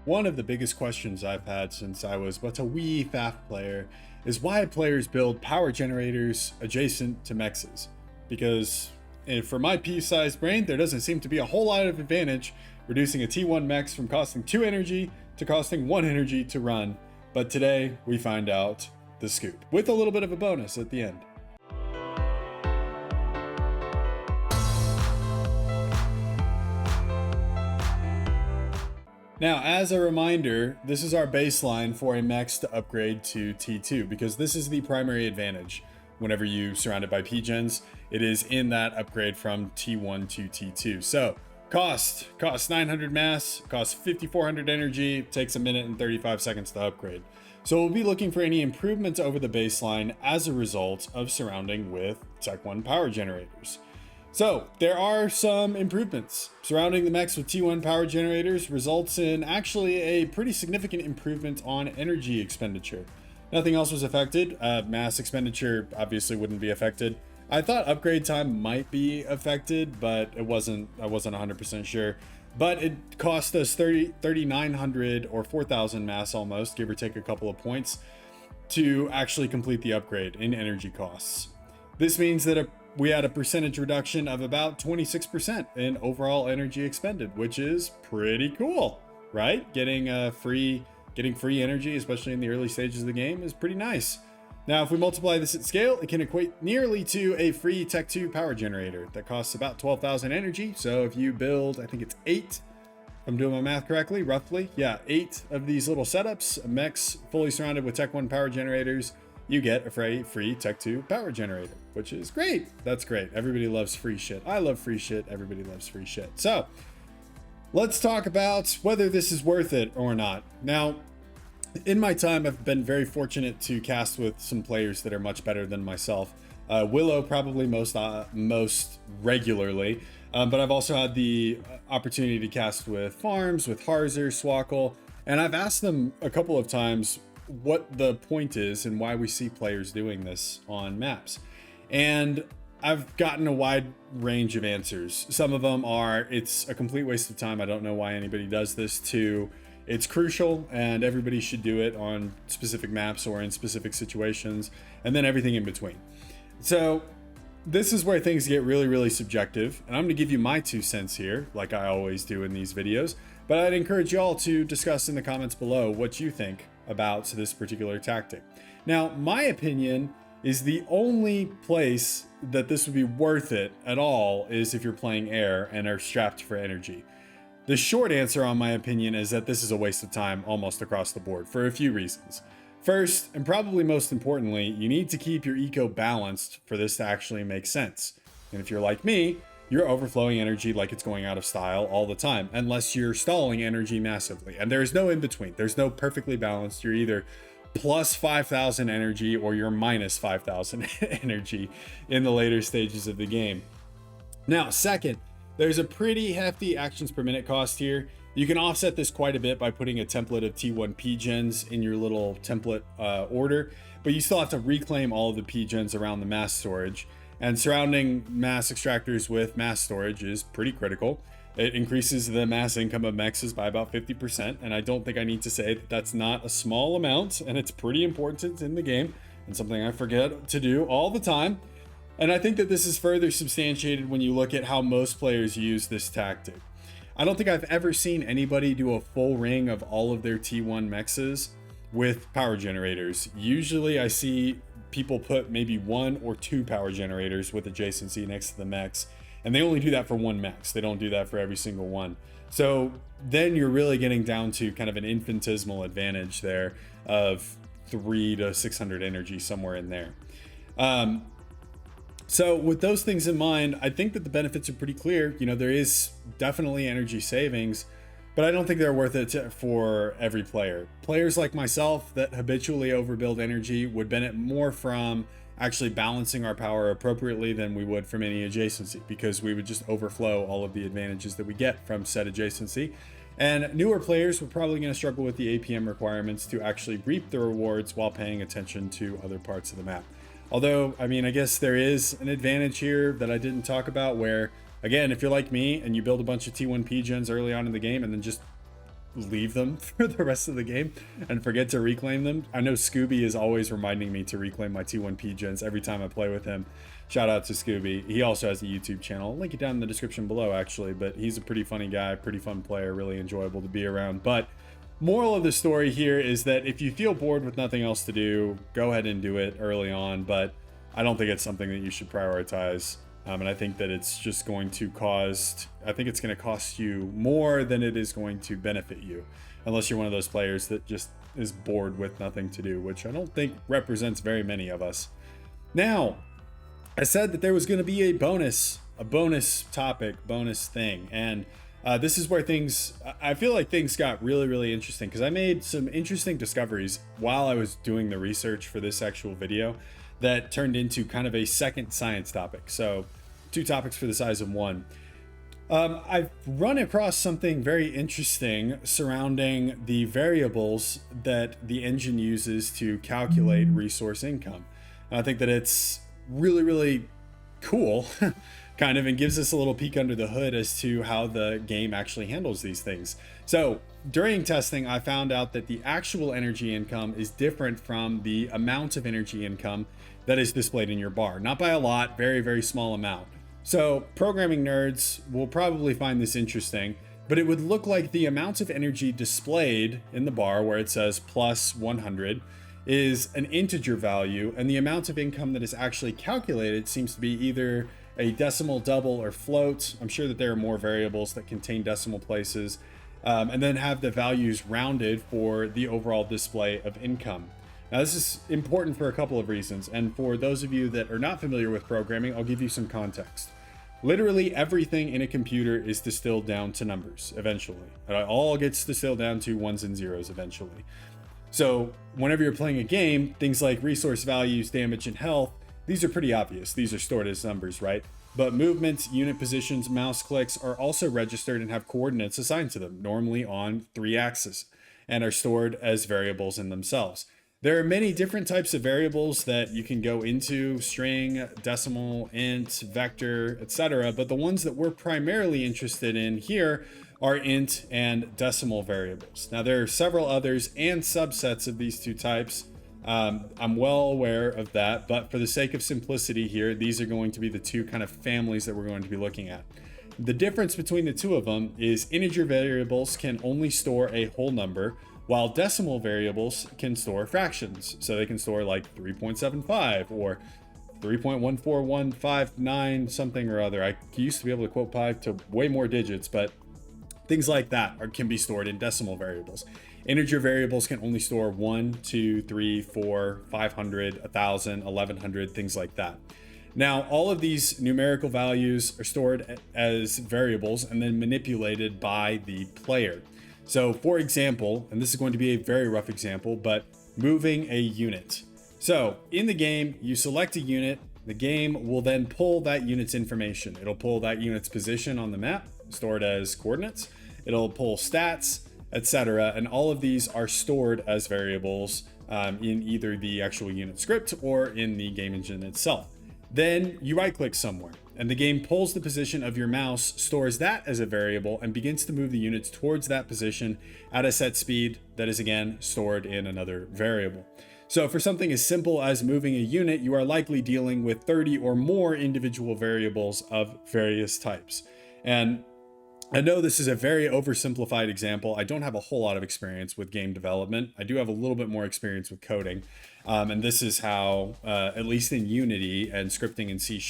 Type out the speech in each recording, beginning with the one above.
One of the biggest questions I've had since I was but a wee FAF player is why players build power generators adjacent to mexes. Because for my pea-sized brain, there doesn't seem to be a whole lot of advantage reducing a T1 mex from costing 2 energy to costing 1 energy to run. But today we find out the scoop, with a little bit of a bonus at the end. Now, as a reminder, this is our baseline for a mex to upgrade to T2, because this is the primary advantage. Whenever you surrounded by P-gens, it is in that upgrade from T1 to T2. So, cost 900 mass, costs 5400 energy, takes a minute and 35 seconds to upgrade. So we'll be looking for any improvements over the baseline as a result of surrounding with Tech 1 power generators. So there are some improvements. Surrounding the mex with T1 power generators results in actually a pretty significant improvement on energy expenditure. Nothing else was affected. Mass expenditure obviously wouldn't be affected. I thought upgrade time might be affected, but I wasn't 100% sure. But it cost us 3,900 or 4,000 mass almost, give or take a couple of points, to actually complete the upgrade in energy costs. This means that we had a percentage reduction of about 26% in overall energy expended, which is pretty cool, right? Getting free energy, especially in the early stages of the game, is pretty nice. Now, if we multiply this at scale, it can equate nearly to a free Tech 2 power generator that costs about 12,000 energy. So if you build, I think it's 8, if I'm doing my math correctly, roughly, yeah, 8 of these little setups, a mex fully surrounded with Tech 1 power generators, you get a free Tech 2 power generator, which is great. That's great. Everybody loves free shit. I love free shit. Everybody loves free shit. So let's talk about whether this is worth it or not. Now, in my time, I've been very fortunate to cast with some players that are much better than myself. Willow probably most regularly, but I've also had the opportunity to cast with Farms, with Harzer, Swackle, and I've asked them a couple of times what the point is and why we see players doing this on maps. And I've gotten a wide range of answers. Some of them are, it's a complete waste of time, I don't know why anybody does this, to it's crucial and everybody should do it on specific maps or in specific situations, and then everything in between. So this is where things get really, really subjective, and I'm gonna give you my 2 cents here, like I always do in these videos, but I'd encourage y'all to discuss in the comments below what you think about this particular tactic. Now, my opinion is the only place that this would be worth it at all is if you're playing air and are strapped for energy. The short answer on my opinion is that this is a waste of time almost across the board for a few reasons. First, and probably most importantly, you need to keep your eco balanced for this to actually make sense. And if you're like me, you're overflowing energy like it's going out of style all the time, unless you're stalling energy massively. And there's no in between. There's no perfectly balanced. You're either plus 5,000 energy or you're minus 5,000 energy in the later stages of the game. Now, second, there's a pretty hefty actions per minute cost here. You can offset this quite a bit by putting a template of T1 P-gens in your little template order, but you still have to reclaim all of the P-gens around the mass storage. And surrounding mass extractors with mass storage is pretty critical. It increases the mass income of mexes by about 50%, and I don't think I need to say that that's not a small amount, and it's pretty important in the game, and something I forget to do all the time. And I think that this is further substantiated when you look at how most players use this tactic. I don't think I've ever seen anybody do a full ring of all of their T1 mexes with power generators. Usually I see people put maybe 1 or 2 power generators with adjacency next to the mex, and they only do that for one mex. They don't do that for every single one. So then you're really getting down to kind of an infinitesimal advantage there of 300 to 600 energy, somewhere in there. So with those things in mind, I think that the benefits are pretty clear. You know, there is definitely energy savings, but I don't think they're worth it for every player. Players like myself that habitually overbuild energy would benefit more from actually balancing our power appropriately than we would from any adjacency, because we would just overflow all of the advantages that we get from said adjacency. And newer players were probably going to struggle with the APM requirements to actually reap the rewards while paying attention to other parts of the map. Although, I mean, I guess there is an advantage here that I didn't talk about where, again, if you're like me and you build a bunch of T1 P-gens early on in the game and then just leave them for the rest of the game and forget to reclaim them. I know Scooby is always reminding me to reclaim my T1P gens every time I play with him. Shout out to Scooby. He also has a YouTube channel. I'll link it down in the description below, actually, but he's a pretty funny guy, pretty fun player, really enjoyable to be around. But moral of the story here is that if you feel bored with nothing else to do, go ahead and do it early on, but I don't think it's something that you should prioritize. And I think that it's just going to cost you more than it is going to benefit you, unless you're one of those players that just is bored with nothing to do, which I don't think represents very many of us. Now, I said that there was going to be a bonus topic, bonus thing. And this is where I feel like things got really, really interesting, because I made some interesting discoveries while I was doing the research for this actual video that turned into kind of a second science topic. So 2 topics for the size of one. I've run across something very interesting surrounding the variables that the engine uses to calculate resource income. And I think that it's really, really cool kind of, and gives us a little peek under the hood as to how the game actually handles these things. So during testing, I found out that the actual energy income is different from the amount of energy income that is displayed in your bar. Not by a lot, very, very small amount. So programming nerds will probably find this interesting, but it would look like the amount of energy displayed in the bar where it says plus 100 is an integer value, and the amount of income that is actually calculated seems to be either a decimal, double, or float. I'm sure that there are more variables that contain decimal places, and then have the values rounded for the overall display of income. Now, this is important for a couple of reasons, and for those of you that are not familiar with programming, I'll give you some context. Literally everything in a computer is distilled down to numbers eventually. It all gets distilled down to ones and zeros eventually. So whenever you're playing a game, things like resource values, damage, and health, these are pretty obvious. These are stored as numbers, right? But movements, unit positions, mouse clicks are also registered and have coordinates assigned to them, normally on 3 axes, and are stored as variables in themselves. There are many different types of variables that you can go into: string, decimal, int, vector, etc. But the ones that we're primarily interested in here are int and decimal variables. Now, there are several others and subsets of these 2 types. I'm well aware of that, but for the sake of simplicity here, these are going to be the 2 kind of families that we're going to be looking at. The difference between the 2 of them is integer variables can only store a whole number, while decimal variables can store fractions. So they can store like 3.75 or 3.14159 something or other. I used to be able to quote pi to way more digits, but things like that can be stored in decimal variables. Integer variables can only store 1, 2, 3, 4, 500, 1,000, 1,100, things like that. Now, all of these numerical values are stored as variables and then manipulated by the player. So for example, and this is going to be a very rough example, but moving a unit. So in the game, you select a unit, the game will then pull that unit's information. It'll pull that unit's position on the map, stored as coordinates. It'll pull stats, etc. And all of these are stored as variables in either the actual unit script or in the game engine itself. Then you right click somewhere and the game pulls the position of your mouse, stores that as a variable, and begins to move the units towards that position at a set speed that is again stored in another variable. So for something as simple as moving a unit, you are likely dealing with 30 or more individual variables of various types. And I know this is a very oversimplified example. I don't have a whole lot of experience with game development. I do have a little bit more experience with coding. And this is how, at least in Unity and scripting in C#,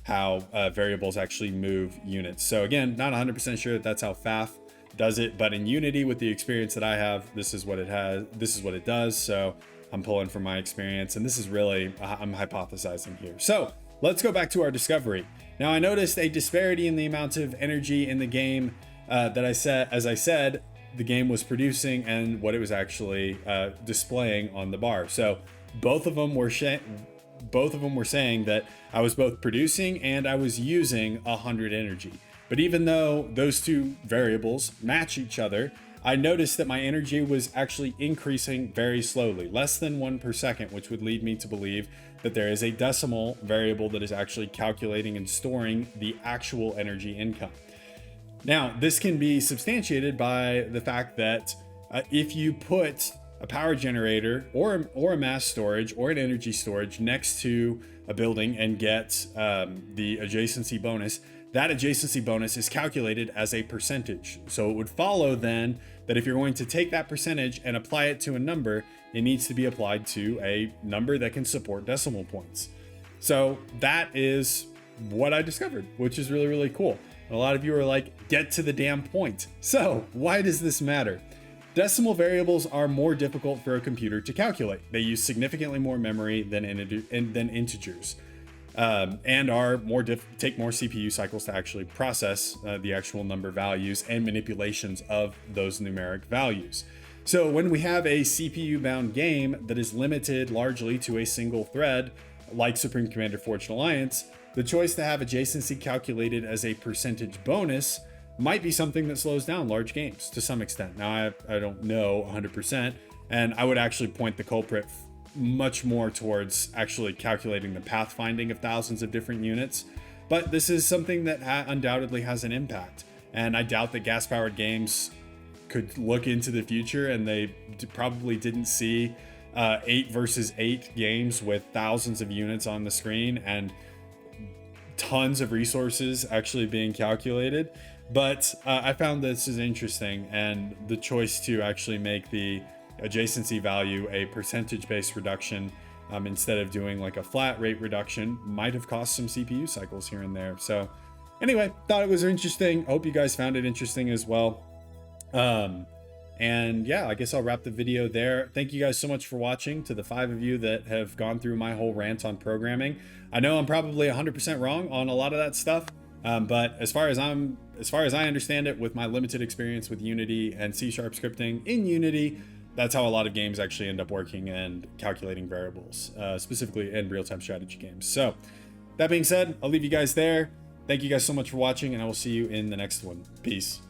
how variables actually move units. So again, not 100% sure that that's how FAF does it, but in Unity, with the experience that I have, this is what it does. So I'm pulling from my experience, and this is really, I'm hypothesizing here. So let's go back to our discovery. Now, I noticed a disparity in the amount of energy in the game that as I said, the game was producing and what it was actually displaying on the bar. So both of them were saying that I was both producing and I was using 100 energy. But even though those 2 variables match each other, I noticed that my energy was actually increasing very slowly, less than 1 per second, which would lead me to believe that there is a decimal variable that is actually calculating and storing the actual energy income. Now, this can be substantiated by the fact that if you put a power generator or a mass storage or an energy storage next to a building and get the adjacency bonus, that adjacency bonus is calculated as a percentage. So it would follow then that if you're going to take that percentage and apply it to a number, it needs to be applied to a number that can support decimal points. So that is what I discovered, which is really, really cool. And a lot of you are like, get to the damn point. So why does this matter? Decimal variables are more difficult for a computer to calculate. They use significantly more memory than integers, and are take more CPU cycles to actually process the actual number values and manipulations of those numeric values. So when we have a CPU-bound game that is limited largely to a single thread, like Supreme Commander Forged Alliance, the choice to have adjacency calculated as a percentage bonus might be something that slows down large games to some extent. Now, I don't know 100%, and I would actually point the culprit much more towards actually calculating the pathfinding of thousands of different units. But this is something that undoubtedly has an impact. And I doubt that gas-powered games could look into the future, and they probably didn't see 8 versus 8 games with thousands of units on the screen and tons of resources actually being calculated. But I found this is interesting, and the choice to actually make the adjacency value a percentage-based reduction instead of doing like a flat rate reduction might have cost some CPU cycles here and there. So anyway, thought it was interesting. Hope you guys found it interesting as well. And yeah, I guess I'll wrap the video there. Thank you guys so much for watching. To the 5 of you that have gone through my whole rant on programming, I know I'm probably 100% wrong on a lot of that stuff. But as far as I understand it, with my limited experience with Unity and C# scripting in Unity, that's how a lot of games actually end up working and calculating variables, specifically in real-time strategy games. So that being said, I'll leave you guys there. Thank you guys so much for watching, and I will see you in the next one. Peace.